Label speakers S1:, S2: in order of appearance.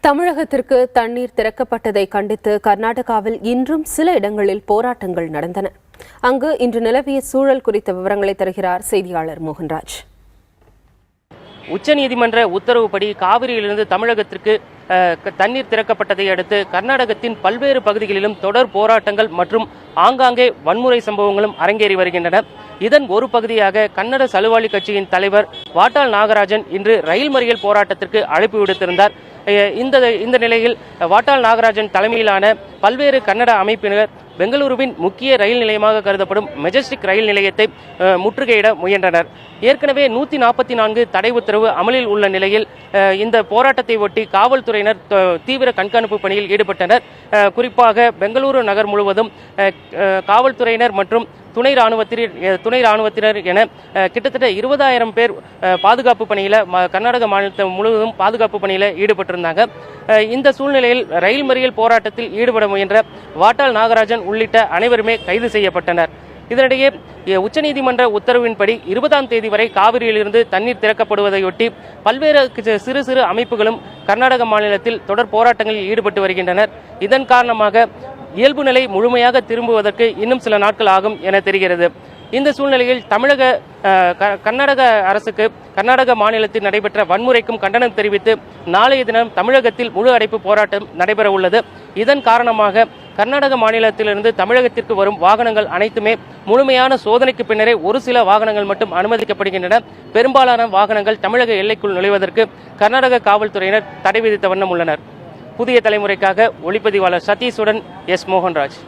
S1: தமிழகத்திற்கு தண்ணீர் திறக்கப்பட்டதை கண்டித்து கர்நாடகாவில் இன்றும் சில இடங்களில் போராட்டங்கள் நடந்தன. அங்கு இன்று நிலவிய சூழல் குறித்த விவரங்களை தருகிறார் செய்தியாளர் மோகன்ராஜ்.
S2: உச்சநீதிமன்ற உத்தரவுப்படி காவிரியிலிருந்து தமிழகத்திற்கு தண்ணீர் திறக்கப்பட்டதை அடுத்து கர்நாடகத்தின் பல்வேறு பகுதிகளிலும் தொடர் போராட்டங்கள் மற்றும் ஆங்காங்கே வன்முறை சம்பவங்களும் அரங்கேறி வருகின்றன. இதன் ஒரு பகுதியாக கன்னட சலுவாளி கட்சியின் தலைவர் வாட்டாள் நாகராஜன் இன்று ரயில் மறியல் போராட்டத்திற்கு அழைப்பு விடுத்திருந்தார். இந்த நிலையில் வாட்டாள் நாகராஜன் தலைமையிலான பல்வேறு கன்னட அமைப்பினர் பெங்களூருவின் முக்கிய ரயில் நிலையமாக கருதப்படும் மெஜஸ்டிக் ரயில் நிலையத்தை முற்றுகையிட முயன்றனர். ஏற்கனவே 144 தடை உத்தரவு அமலில் உள்ள நிலையில் இந்த போராட்டத்தை ஒட்டி காவல்துறையினர் தீவிர கண்காணிப்பு பணியில் ஈடுபட்டனர். குறிப்பாக பெங்களூரு நகர் முழுவதும் காவல்துறையினர் மற்றும் துணை ராணுவத்தினர் என கிட்டத்தட்ட 20,000 பேர் பாதுகாப்பு பணியில் கர்நாடக மாநிலத்தில் முழுவதும் பாதுகாப்பு பணியில் ஈடுபட்டிருந்தாங்க. இந்த சூழ்நிலையில் ரயில் மறியல் போராட்டத்தில் ஈடுபட முயன்ற வாட்டாள் நாகராஜன் உள்ளிட்ட அனைவருமே கைது செய்யப்பட்டனர். இதனிடையே உச்சநீதிமன்ற உத்தரவின்படி 20ஆம் தேதி வரை காவிரியிலிருந்து தண்ணீர் திறக்கப்படுவதையொட்டி பல்வேறு சிறு சிறு அமைப்புகளும் கர்நாடக மாநிலத்தில் தொடர் போராட்டங்களில் ஈடுபட்டு வருகின்றனர். இதன் காரணமாக இயல்பு நிலை முழுமையாக திரும்புவதற்கு இன்னும் சில நாட்கள் ஆகும் என தெரிகிறது. இந்த சூழ்நிலையில் கர்நாடக மாநிலத்தில் நடைபெற்ற வன்முறைக்கும் கண்டனம் தெரிவித்து நாளைய தினம் தமிழகத்தில் முழு அடைப்பு போராட்டம் நடைபெற உள்ளது. இதன் காரணமாக கர்நாடக மாநிலத்திலிருந்து தமிழகத்திற்கு வரும் வாகனங்கள் அனைத்துமே முழுமையான சோதனைக்கு பின்னரே ஒரு சில வாகனங்கள் மட்டும் அனுமதிக்கப்படுகின்றன. பெரும்பாலான வாகனங்கள் தமிழக எல்லைக்குள் நுழைவதற்கு கர்நாடக காவல்துறையினர் தடை விதித்த வண்ணம் உள்ளனர். புதிய தலைமுறைக்காக ஒளிப்பதிவாளர் சதீஷுடன் எஸ். மோகன்ராஜ்.